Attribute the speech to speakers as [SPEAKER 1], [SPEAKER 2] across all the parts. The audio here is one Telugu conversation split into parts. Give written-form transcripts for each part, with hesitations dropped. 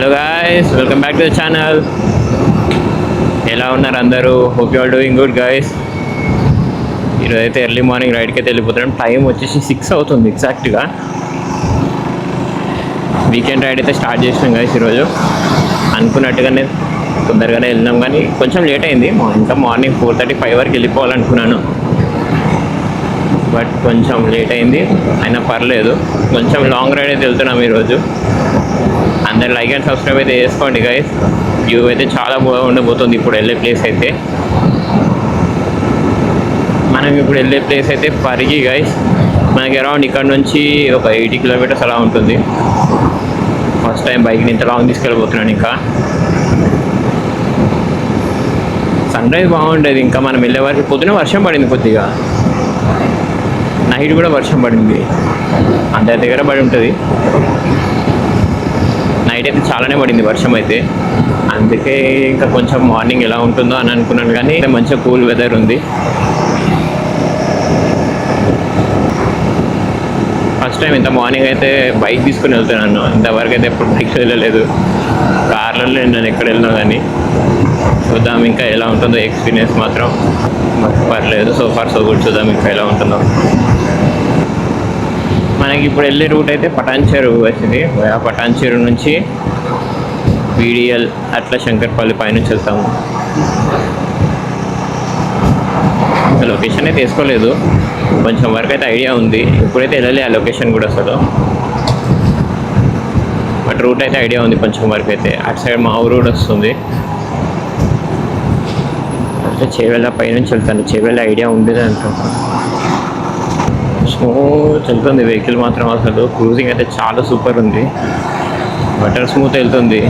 [SPEAKER 1] Hello guys, welcome back to the channel. ఎలా ఉన్నారు అందరూ? Hope you are doing good guys. ఈరోజు అయితే ఎర్లీ మార్నింగ్ రైడ్కి అయితే వెళ్ళిపోతున్నాం. టైం వచ్చేసి 6 అవుతుంది ఎగ్జాక్ట్గా. వీకెండ్ రైడ్ అయితే స్టార్ట్ చేసినాం గాయస్ ఈరోజు. అనుకున్నట్టుగానే తొందరగానే వెళ్ళినాం, కానీ కొంచెం లేట్ అయింది. ఇంకా మార్నింగ్ 4:35 వరకు వెళ్ళిపోవాలనుకున్నాను, బట్ కొంచెం లేట్ అయింది. అయినా పర్లేదు, కొంచెం లాంగ్ రైడ్ అయితే వెళ్తున్నాం ఈరోజు. అందరు లైక్ అండ్ సబ్స్క్రైబ్ అయితే చేసుకోండి గైస్. వ్యూ అయితే చాలా ఉండబోతుంది ఇప్పుడు వెళ్ళే ప్లేస్ అయితే. మనం ఇప్పుడు వెళ్ళే ప్లేస్ అయితే పరిగి గైస్. మనకి అరౌండ్ ఇక్కడ నుంచి ఒక 80 కిలోమీటర్స్ అలా ఉంటుంది. ఫస్ట్ టైం బైక్ని ఇంత లాంగ్ తీసుకెళ్ళిపోతున్నాను. ఇంకా సన్ రైజ్ బాగుండేది. ఇంకా మనం వెళ్ళే వరకు పొద్దున వర్షం పడింది, కొద్దిగా నైట్ కూడా వర్షం పడింది. అందరి దగ్గర పడి ఉంటుంది. నైట్ అయితే చాలానే పడింది వర్షం అయితే. అందుకే ఇంకా కొంచెం మార్నింగ్ ఎలా ఉంటుందో అని అనుకున్నాను, కానీ మంచిగా కూల్ వెదర్ ఉంది. ఫస్ట్ టైం ఇంత మార్నింగ్ అయితే బైక్ తీసుకుని వెళ్తున్నాను. ఇంతవరకు అయితే ఎప్పుడు బైక్ వెళ్ళలేదు. కార్లలో నేను ఎక్కడ వెళ్ళినా కానీ. చూద్దాం ఇంకా ఎలా ఉంటుందో ఎక్స్పీరియన్స్ మాత్రం. పర్లేదు, సో ఫార్ సో గుడ్. చూద్దాం ఇంకా ఎలా ఉంటుందో. మనకి ఇప్పుడు వెళ్ళే రూట్ అయితే పటాన్చెరు వచ్చింది. పటాన్చెరు నుంచి వీడియల్ అట్లా శంకర్పల్లి పైనుంచి వెళ్తాము. లొకేషన్ అయితే తీసుకోలేదు, కొంచెం వరకు అయితే ఐడియా ఉంది. ఇప్పుడైతే వెళ్ళలే ఆ లొకేషన్ కూడా అసలు, బట్ రూట్ అయితే ఐడియా ఉంది కొంచెం వరకు అయితే. అటు సైడ్ మా ఊరు రోడ్ వస్తుంది. అంటే చేవెళ్ళ పైనుంచి వెళ్తాను. చేవెళ్ళ ఐడియా ఉండేది అనుకుంటాను. స్మూత్ వెళ్తుంది వెహికల్ మాత్రం. అసలు క్రూజింగ్ అయితే చాలా సూపర్ ఉంది. బటర్ స్మూత్ వెళ్తుంది.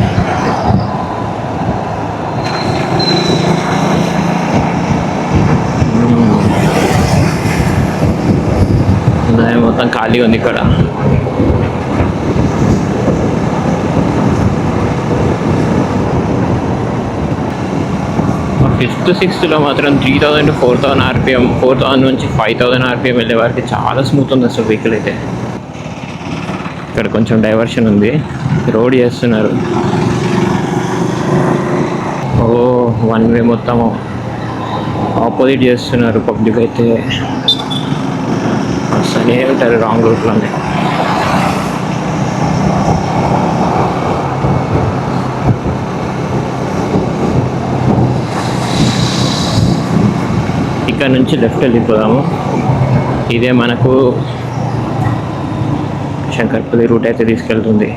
[SPEAKER 1] మొత్తం ఖాళీ ఉంది ఇక్కడ. ఫిఫ్త్ సిక్స్త్లో మాత్రం 3000 to 4000 RPM, 4000 నుంచి 5000 RPM వెళ్ళే వారికి చాలా స్మూత్ ఉంది అసలు వెహికల్ అయితే. ఇక్కడ కొంచెం డైవర్షన్ ఉంది, రోడ్ చేస్తున్నారు. ఓ వన్ వే మొత్తం ఆపోజిట్ చేస్తున్నారు పబ్లిక్ అయితే. అసలు ఉంటారు రాంగ్ రూట్లోనే. ఇక్కడ నుంచి లెఫ్ట్ వెళ్ళిపోదాము. ఇదే మనకు శంకర్పల్లి రూట్ అయితే తీసుకెళ్తుంది.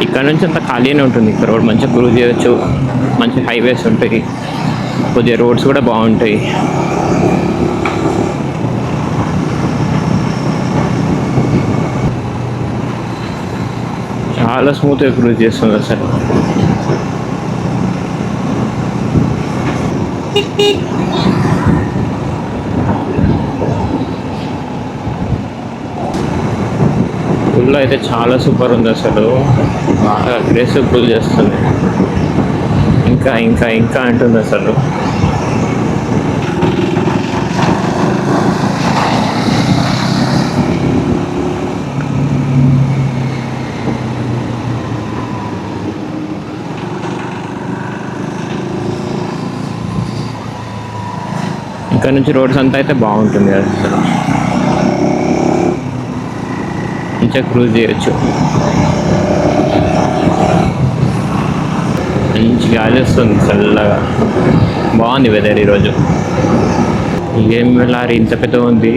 [SPEAKER 1] ఇక్కడ నుంచి అంత ఖాళీనే ఉంటుంది. ఇక్కడ రోడ్ మంచిగా క్రూజ్ చేయవచ్చు. మంచి హైవేస్ ఉంటాయి, కొద్దిగా రోడ్స్ కూడా బాగుంటాయి. చాలా స్మూత్గా క్రూజ్ చేస్తుంది అసలు. ఫుల్ అయితే చాలా సూపర్ ఉంది అసలు. బాగా అగ్రెసివ్ ఫుల్ చేస్తుంది. ఇంకా ఇంకా ఇంకా అంటుంది అసలు. ఇక్కడ నుంచి రోడ్స్ అంతా అయితే బాగుంటుంది అసలు. మంచిగా క్రూజ్ చేయొచ్చు. మంచి గాలి వస్తుంది చల్లగా. బాగుంది వెదర్ ఈరోజు. ఏం లారీ ఇంత పెద్ద ఉంది,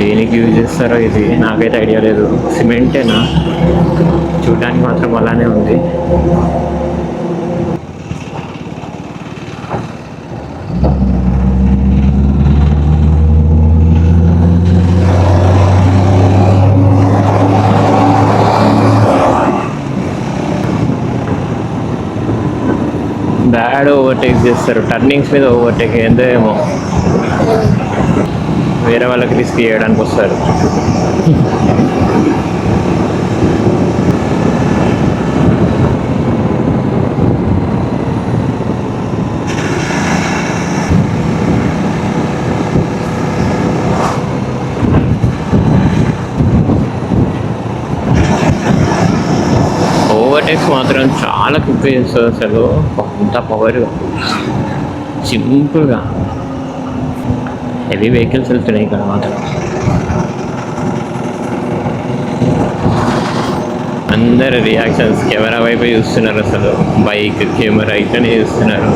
[SPEAKER 1] దేనికి యూజ్ చేస్తారో ఇది నాకైతే ఐడియా లేదు. సిమెంటేనా? చూడడానికి మాత్రం అలానే ఉంది. బ్యాడ్ ఓవర్టేక్ చేస్తారు టర్నింగ్స్ మీద. ఓవర్టేక్ ఏందో ఏమో, వేరే వాళ్ళకి రిస్క్ చేయడానికి వస్తారు. వర్టెక్స్ మాత్రం చాలా కుక్ చేస్తుంది అసలు, అంత పవర్గా సింపుల్గా. హెవీ వెహికల్స్ వెళ్తున్నాయి ఇక్కడ మాత్రం. అందరు రియాక్షన్స్ కెమెరా వైపు చూస్తున్నారు, అసలు బైక్ కెమెరా ఇట్లనే చూస్తున్నారు.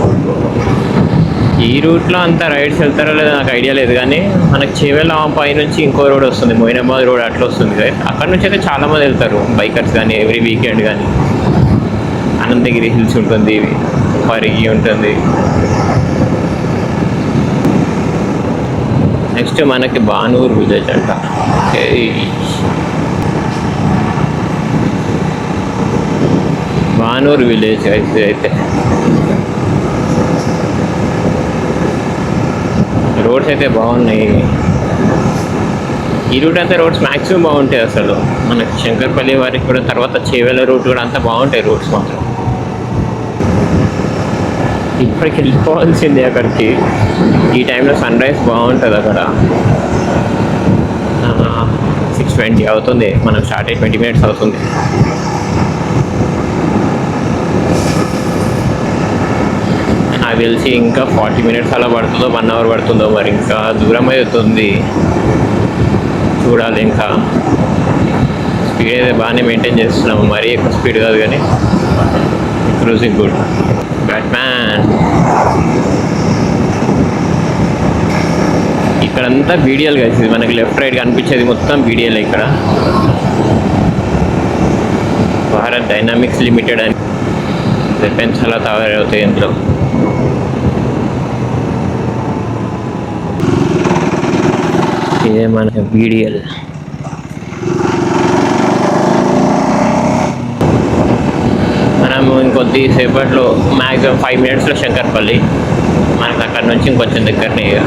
[SPEAKER 1] ఈ రూట్లో అంతా రైడ్స్ వెళ్తారో లేదో నాకు ఐడియా లేదు, కానీ మనకు చేవెళ్ళ పై నుంచి ఇంకో రోడ్ వస్తుంది, మొయినాబాద్ రోడ్ అట్లా వస్తుంది కదా. అక్కడ నుంచి అయితే చాలామంది వెళ్తారు బైకర్స్ కానీ, ఎవ్రీ వీకెండ్ కానీ. అనంతగిరి హిల్స్ ఉంటుంది, పరిగి ఉంటుంది. నెక్స్ట్ మనకి బానూరు విలేజ్ అంట. బానూరు విలేజ్ అయితే రోడ్స్ అయితే బాగున్నాయి. ఈ రూట్ అంతా రోడ్స్ మ్యాక్సిమం బాగుంటాయి అసలు. మనకి శంకర్పల్లి వారికి కూడా, తర్వాత చేవెళ్ళ రూట్ కూడా అంతా బాగుంటాయి రోడ్స్ మాత్రం. ఇప్పటికి వెళ్ళిపోవాల్సిందే అక్కడికి. ఈ టైంలో సన్ రైజ్ బాగుంటుంది అక్కడ. 6:20 అవుతుంది, మనం స్టార్ట్ అయ్యి 20 minutes అవుతుంది. నాకు తెలిసి ఇంకా 40 minutes అలా పడుతుందో, 1 hour పడుతుందో మరి. ఇంకా దూరం అవుతుంది, చూడాలి. ఇంకా స్పీడ్ అయితే బాగానే మెయింటైన్ చేస్తున్నాము, మరీ ఎక్కువ స్పీడ్ కాదు కానీ క్రూజింగ్ గుడ్. బ్యాట్మ్యాన్ ఇక్కడంతా బీడిఎల్ కలిసింది, మనకి లెఫ్ట్ రైట్ కనిపించేది మొత్తం బీడిఎల్. ఇక్కడ భారత్ డైనామిక్స్ లిమిటెడ్ అని వెపన్స్ అలా తయారవుతాయి ఇందులో. ఇదే మన బీడిఎల్. మనము ఇంకొద్ది సేపట్లో మ్యాక్సిమం 5 minutesలో శంకర్పల్లి. మనకు అక్కడ నుంచి ఇంకొంచెం దగ్గరనే. ఇక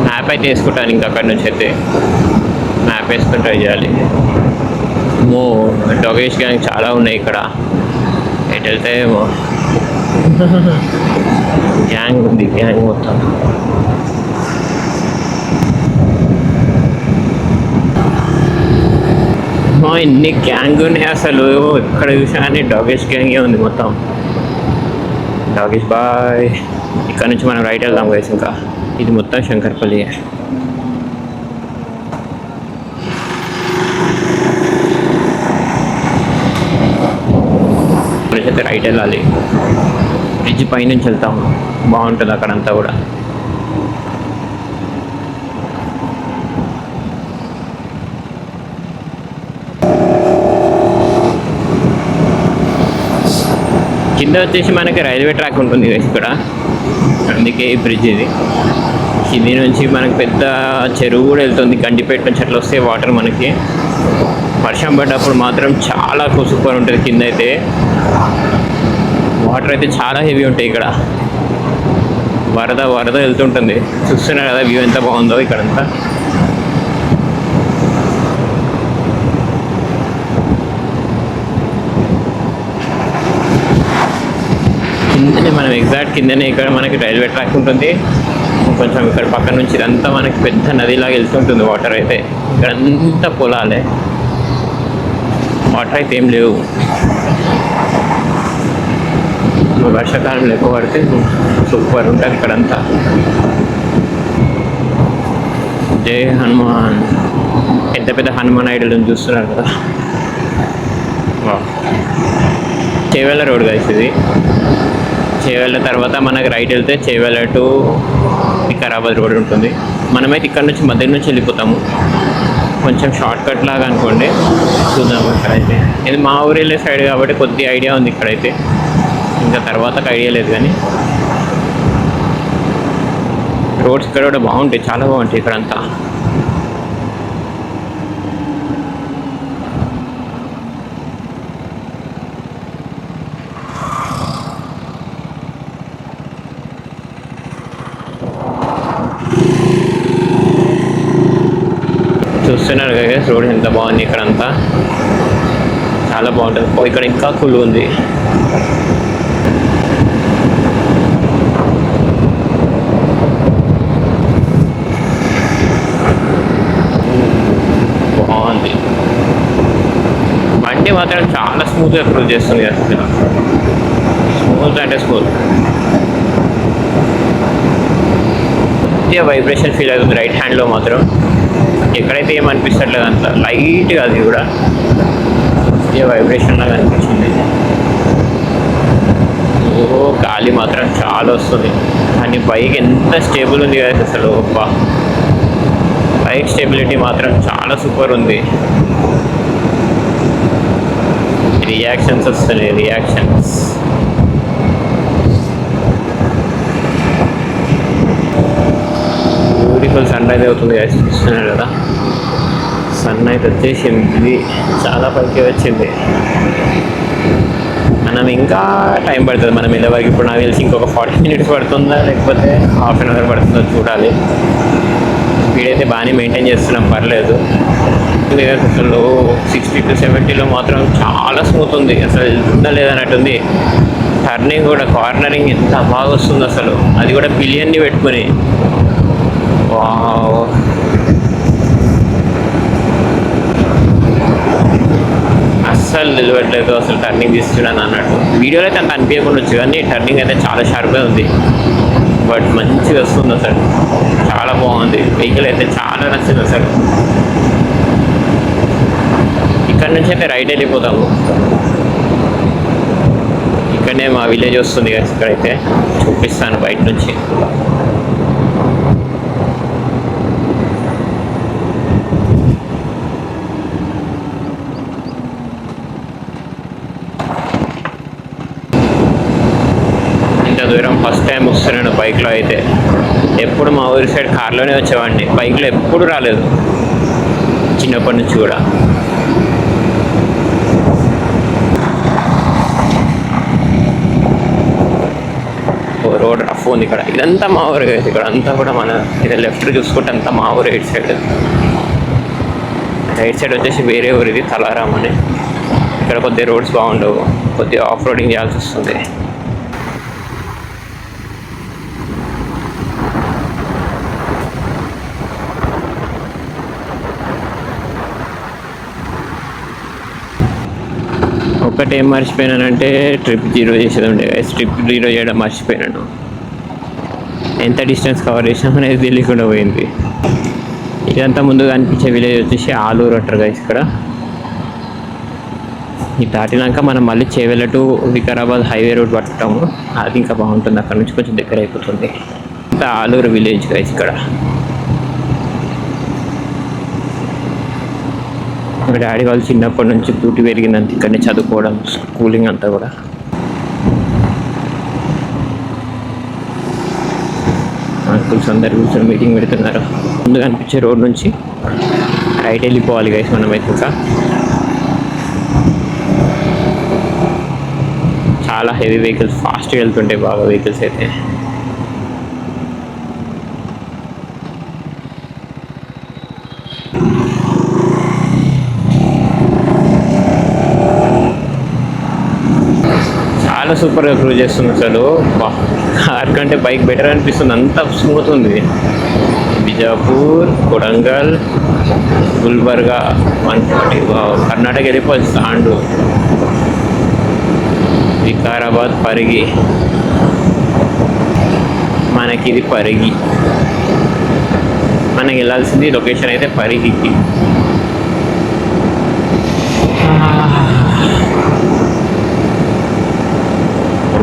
[SPEAKER 1] మ్యాప్ అయితే వేసుకుంటాను, ఇంకా అక్కడి నుంచి అయితే మ్యాప్ వేసుకుని ట్రై చేయాలి. డొగేష్ గ్యాంగ్ చాలా ఉన్నాయి ఇక్కడ. ఎటు వెళ్తే గ్యాంగ్ ఉంది, గ్యాంగ్ మొత్తం. ఎన్ని గ్యాంగ్ ఉన్నాయి అసలు, ఎక్కడ చూసా కానీ డాగేష్ గ్యాంగే ఉంది మొత్తం. డాగేష్ బాయ్. ఇక్కడ నుంచి మనం రైట్ వెళ్దాం గైస్. ఇంకా ఇది మొత్తం శంకర్పల్లి. అయితే రైట్ వెళ్ళాలి, బ్రిడ్జ్ పైనుంచి వెళ్తాం, బాగుంటుంది అక్కడంతా కూడా. కింద వచ్చేసి మనకి రైల్వే ట్రాక్ ఉంటుంది ఇక్కడ, అందుకే ఈ బ్రిడ్జ్ ఇది. కింది నుంచి మనకి పెద్ద చెరువు కూడా వెళ్తుంది, గండిపేట నుంచి అట్లా వస్తే వాటర్. మనకి వర్షం పడ్డప్పుడు మాత్రం చాలా సూపర్ ఉంటుంది. కింద అయితే వాటర్ అయితే చాలా హెవీ ఉంటాయి ఇక్కడ. వరద వెళ్తుంటుంది. చూస్తున్నారు కదా వ్యూ ఎంత బాగుందో ఇక్కడంతా. కిందనే మనం ఎగ్జాక్ట్ కిందనే ఇక్కడ మనకి రైల్వే ట్రాక్ ఉంటుంది. కొంచెం ఇక్కడ పక్క నుంచి ఇదంతా మనకి పెద్ద నదిలాగా వెళ్తుంటుంది వాటర్ అయితే. ఇక్కడంతా పొలాలే, వాటర్ అయితే ఏం లేవు. వర్షాకాలంలో ఎక్కువ పడితే సూపర్ ఉంటుంది ఇక్కడంతా. జై హనుమాన్. ఎంత పెద్ద హనుమాన్ ఐడల్ చూస్తున్నారు కదా. చేవెళ్ళ రోడ్ కలిసి ఇది. చేవెళ్ళ తర్వాత మనకి రైట్ వెళ్తే చేవెళ్ళ టు వికారాబాద్ రోడ్ ఉంటుంది. మనమైతే ఇక్కడ నుంచి మధ్య నుంచి వెళ్ళిపోతాము, కొంచెం షార్ట్ కట్ లాగా అనుకోండి. చూద్దాం ఇక్కడైతే. ఇది మా ఊరు వెళ్ళే సైడ్ కాబట్టి కొద్ది ఐడియా ఉంది ఇక్కడైతే, ఇంకా తర్వాతకు ఐడియా లేదు. కానీ రోడ్స్ ఇక్కడ కూడా బాగుంటాయి, చాలా బాగుంటాయి ఇక్కడంతా. చూస్తున్నారు కదా రోడ్ ఎంత బాగుంది ఇక్కడంతా, చాలా బాగుంటుంది. ఇక్కడ ఇంకా కూల్ ఉంది. బాగుంది. బండి మాత్రం చాలా స్మూత్గా క్రూజ్ చేస్తుంది అసలు, స్మూత్ అంటే స్మూత్. వైబ్రేషన్ ఫీల్ అవుతుంది రైట్ హ్యాండ్లో మాత్రం, ఎక్కడైతే ఏమనిపిస్తట్లేదు అంత లైట్గా, అది కూడా వైబ్రేషన్ లాగా అనిపించింది. ఓ గాలి మాత్రం చాలా వస్తుంది, కానీ బైక్ ఎంత స్టేబుల్ ఉంది కదా అసలు. బైక్ స్టెబిలిటీ మాత్రం చాలా సూపర్ ఉంది. రియాక్షన్స్ వస్తున్నాయి, రియాక్షన్స్. బ్యూటిఫుల్ సన్ రైజ్ అవుతుంది కదా, చూస్తున్నారు కదా. సన్ అయితే వచ్చేసింది, చాలా పైకి వచ్చింది. మనం ఇంకా టైం పడుతుంది మనం వెళ్ళే వరకు. ఇప్పుడు నాకు తెలిసి ఇంకొక 40 minutes పడుతుందా, లేకపోతే హాఫ్ అన్ అవర్ పడుతుందో చూడాలి. స్పీడ్ అయితే బాగానే మెయింటైన్ చేస్తున్నాం, పర్లేదు. అసలు 60 to 70లో మాత్రం చాలా స్మూత్ ఉంది, అసలు ఉందా లేదన్నట్టుంది. టర్నింగ్ కూడా, కార్నరింగ్ ఎంత బాగా వస్తుంది అసలు, అది కూడా పిలియన్ని పెట్టుకుని. వావ్, అస్సలు నిలబడలేదు అసలు, టర్నింగ్ తీస్తున్నాను అన్నట్టు. వీడియోలో అయితే అంత అనిపించకుండా వచ్చు, కానీ టర్నింగ్ అయితే చాలా షార్ప్గా ఉంది. బట్ మంచిగా వస్తుంది అసలు, చాలా బాగుంది. వెహికల్ అయితే చాలా నచ్చింది అసలు. ఇక్కడ నుంచి అయితే రైట్ వెళ్ళిపోతాము. ఇక్కడనే మా విలేజ్ వస్తుంది కదా, ఇక్కడైతే చూపిస్తాను బయట నుంచి. దూరం ఫస్ట్ టైం వస్తున్నాను బైక్లో అయితే. ఎప్పుడు మా ఊరి సైడ్ కార్లోనే వచ్చేవాడిని, బైక్లో ఎప్పుడు రాలేదు చిన్నప్పటి నుంచి కూడా. రోడ్ రఫ్ ఉంది ఇక్కడ, ఇదంతా మా ఊరు. ఇక్కడ అంతా కూడా మన ఇది లెఫ్ట్ చూసుకుంటే అంతా మా ఊరు. రైట్ సైడ్ వచ్చేసి వేరే ఊరు, ఇది తలారాం అని. ఇక్కడ కొద్దిగా రోడ్స్ బాగుండవు, కొద్దిగా ఆఫ్ రోడింగ్ చేయాల్సి వస్తుంది. ఒకటి ఏం మర్చిపోయినానంటే ట్రిప్ 0 చేసేది ఉండే, ట్రిప్ 0 చేయడం మర్చిపోయినాను. ఎంత డిస్టెన్స్ కవర్ చేసినాం అనేది తెలియకుండా పోయింది. ఇదంతా ముందుగా అనిపించే విలేజ్ వచ్చేసి ఆలూరు అంటారు గైస్. ఇక్కడ ఇది దాటినాక మనం మళ్ళీ Chevella to Vikarabad highway road పట్టుకుంటాము, అది ఇంకా బాగుంటుంది. అక్కడ నుంచి కొంచెం దగ్గర అయిపోతుంది. ఇంత ఆలూరు విలేజ్ గైస్. ఇక్కడ మా డాడీ వాళ్ళు చిన్నప్పటి నుంచి పుట్టి పెరిగిందంత ఇక్కడనే చదువుకోవడం, స్కూలింగ్ అంతా కూడా. అంకుల్స్ అందరు కూర్చొని మీటింగ్ పెడుతున్నారు. ముందుగా అనిపించే రోడ్ నుంచి రైట్ వెళ్ళిపోవాలి గైస్ మనం అయితే. ఇంకా చాలా హెవీ వెహికల్స్ ఫాస్ట్గా వెళ్తుంటాయి, బాగా వెహికల్స్ అయితే. చాలా సూపర్గా క్రూజ్ చేస్తుంది అసలు. కార్ కంటే బైక్ బెటర్ అనిపిస్తుంది, అంత స్మూత్ ఉంది. బిజాపూర్, కొడంగల్, గుల్బర్గా 140. కర్ణాటక వెళ్ళిపోవచ్చు. తాండు, వికారాబాద్, పరిగి. మనకి ఇది పరిగి, మనకి వెళ్ళాల్సింది లొకేషన్ అయితే పరిగికి.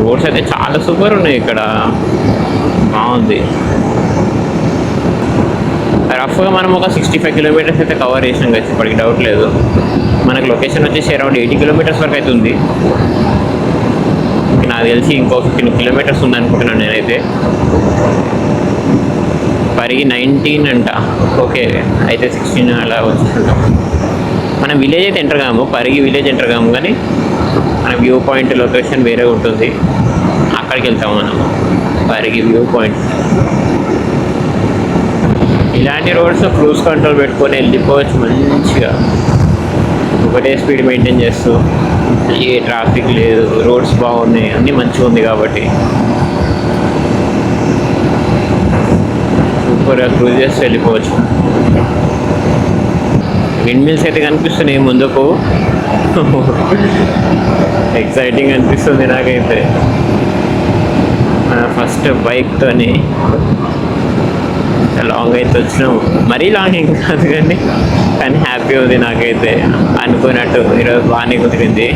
[SPEAKER 1] రోడ్స్ అయితే చాలా సూపర్ ఉన్నాయి ఇక్కడ, బాగుంది. రఫ్గా మనం ఒక 65 kilometers అయితే కవర్ చేసినాం కదా ఇప్పటికి, డౌట్ లేదు. మనకు లొకేషన్ వచ్చేసి అరౌండ్ 80 kilometers వరకు అయితే ఉంది. నాకు తెలిసి ఇంకో 15 kilometers ఉంది అనుకుంటున్నాను నేనైతే. పరిగి 19 అంట, ఓకే అయితే 16 అలా వచ్చేసాం. మనం విలేజ్ అయితే ఎంటర్ కాము, పరిగి విలేజ్ ఎంటర్ కాము, కానీ మన వ్యూ పాయింట్ లొకేషన్ వేరే ఉంటుంది, అక్కడికి వెళ్తాము మనం. Parigi view point. ఇలాంటి రోడ్స్లో క్రూజ్ కంట్రోల్ పెట్టుకొని వెళ్ళిపోవచ్చు మంచిగా, ఒకటే స్పీడ్ మెయింటైన్ చేస్తూ. ఏ ట్రాఫిక్ లేదు, రోడ్స్ బాగున్నాయి, అన్నీ మంచిగా ఉంది కాబట్టి సూపర్గా క్రూజ్ చేస్తూ వెళ్ళిపోవచ్చు. విండ్ మిల్స్ అయితే కనిపిస్తున్నాయి ముందుకు, ఎక్సైటింగ్ అనిపిస్తుంది నాకైతే. మన ఫస్ట్ బైక్తోని లాంగ్ అయితే వచ్చినాము. మరీ లాంగ్ ఏం కాదు కానీ హ్యాపీ ఉంది నాకైతే. అనుకున్నట్టు ఈరోజు బాగానే కుదిరింది.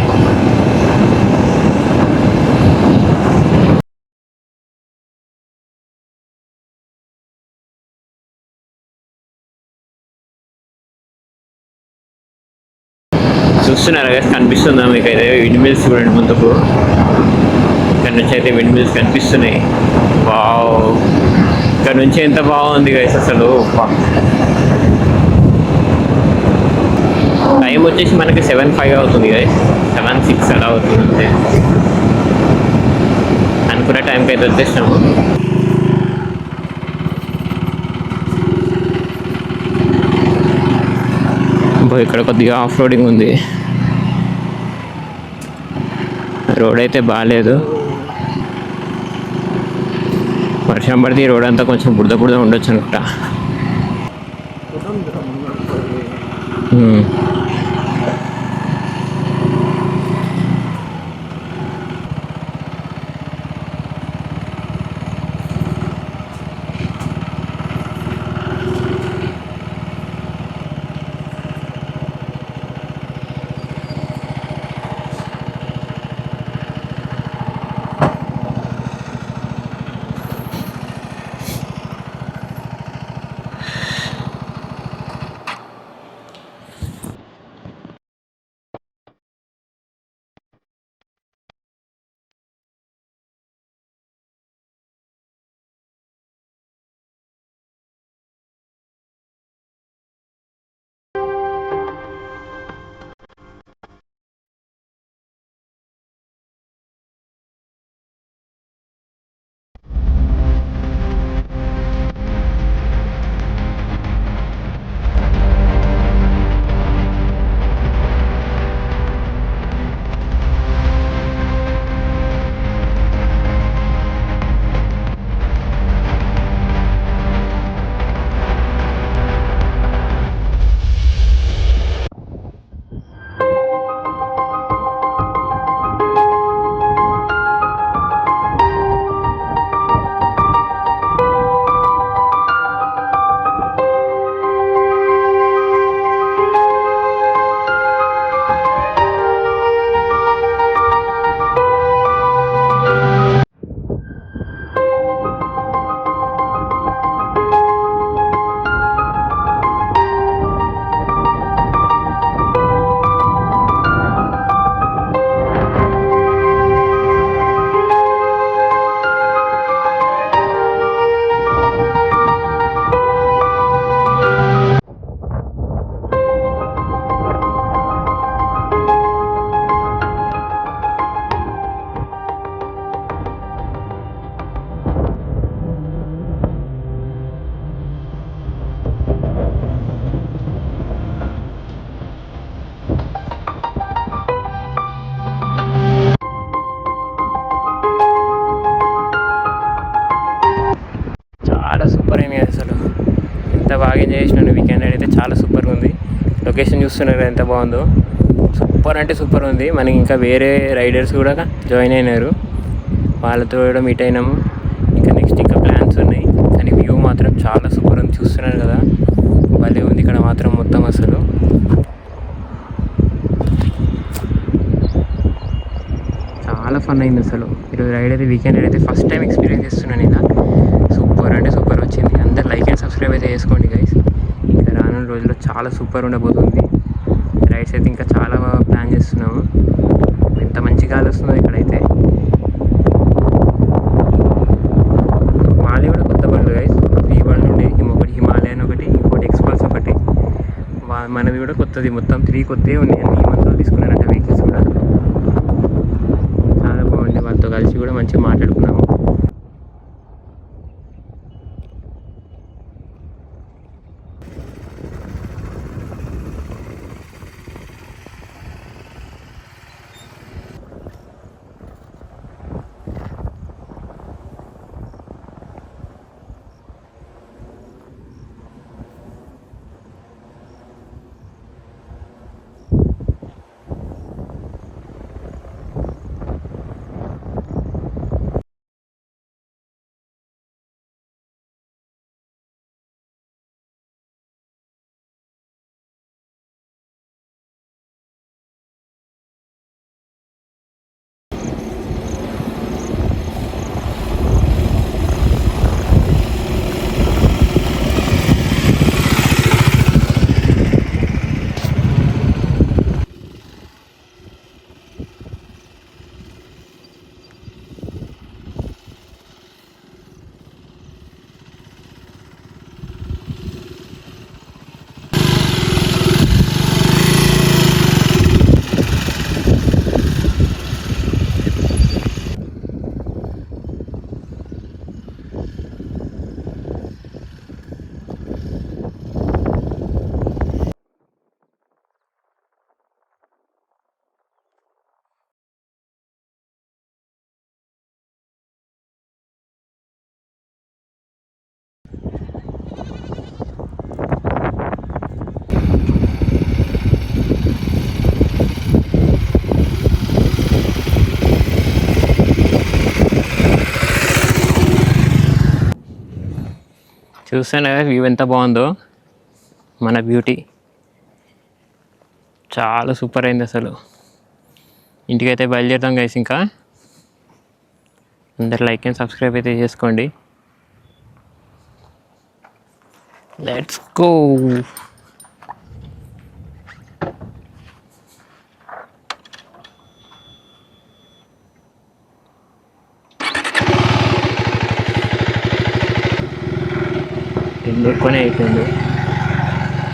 [SPEAKER 1] చూస్తున్నారా కదా, కనిపిస్తుందా మీకు అయితే విండ్ మిల్స్ చూడండి ముందుకు. ఇక్కడ నుంచి అయితే విండ్ మిల్స్ కనిపిస్తున్నాయి. వావ్, ఇక్కడ నుంచి ఎంత బాగుంది గైస్ అసలు. టైం వచ్చేసి మనకి 7:05 అవుతుంది గైస్, 7:06 అలా అవుతుంది అంతే. అనుకున్న టైంకి అయితే వచ్చేసినాము. ఇక్కడ కొద్దిగా ఆఫ్ రోడింగ్ ఉంది. రోడ్ అయితే బాగాలేదు, వర్షం పడితే ఈ రోడ్ అంతా కొంచెం బురద బురద ఉండొచ్చు అనుకుంటా. బాగా ఎంజాయ్ చేసినాను. వీకెండ్ అయితే చాలా సూపర్గా ఉంది. లొకేషన్ చూస్తున్నారు ఎంత బాగుందో, సూపర్ అంటే సూపర్ ఉంది. మనకి ఇంకా వేరే రైడర్స్ కూడా జాయిన్ అయినారు, వాళ్ళతో కూడా మీట్ అయినాము. ఇంకా నెక్స్ట్ ఇంకా ప్లాన్స్ ఉన్నాయి, కానీ వ్యూ మాత్రం చాలా సూపర్ ఉంది. చూస్తున్నారు కదా, భలే ఉంది ఇక్కడ మాత్రం మొత్తం అసలు. చాలా ఫన్ అయింది అసలు ఈరోజు రైడ్ అయితే. వీకెండ్ రైడ్ అయితే ఫస్ట్ టైం ఎక్స్పీరియన్స్ చేస్తున్నాను ఇలా. సూపర్ అంటే సూపర్ వచ్చింది. అందరు లైక్ అండ్ సబ్స్క్రైబ్ అయితే చేసుకోండి గైస్. ఇంకా రానున్న రోజుల్లో చాలా సూపర్ ఉండబోతుంది. రైడ్స్ అయితే ఇంకా చాలా బాగా ప్లాన్ చేస్తున్నాము. ఎంత మంచి గాలి వస్తుందో ఇక్కడైతే. మాలి కూడా కొత్త బండ్లు గైస్, ఈ బండ్లు ఉండే ఒకటి హిమాలయన్, ఒకటి ఇంకోటి ఎక్స్పల్స్, ఒకటి మనది కూడా కొత్తది. మొత్తం 3 కొత్తవి ఉన్నాయి. అన్ని ఈ మంత్లో తీసుకున్నారంట వెహికల్స్ కూడా. చాలా బాగుంది, వాళ్ళతో కలిసి కూడా మంచిగా మాట్లాడుకున్నాము. చూస్తాను కదా వ్యూ ఎంత బాగుందో. మన బ్యూటీ చాలా సూపర్ అయింది అసలు. ఇంటికైతే బయలుదేరుతాం గైస్. ఇంకా అందరు లైక్ అండ్ సబ్స్క్రైబ్ అయితే చేసుకోండి. Let's go. ఎండ ఎక్కువనే అయిపోయింది.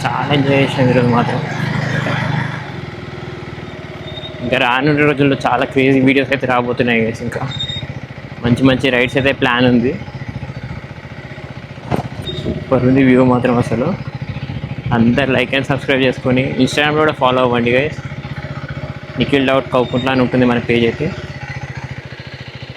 [SPEAKER 1] చాలా ఎంజాయ్ చేసాం ఈరోజు మాత్రం. ఇంకా రానున్న రోజుల్లో చాలా క్రేజీ వీడియోస్ అయితే రాబోతున్నాయి గైస్. ఇంకా మంచి మంచి రైడ్స్ అయితే ప్లాన్ ఉంది. సూపర్ ఉంది వ్యూ మాత్రం అసలు. అందరు లైక్ అండ్ సబ్స్క్రైబ్ చేసుకొని ఇన్స్టాగ్రామ్లో కూడా ఫాలో అవ్వండి గైస్. నిఖిల్ డౌట్ కౌకుంట్లా అని ఉంటుంది మన పేజ్ అయితే.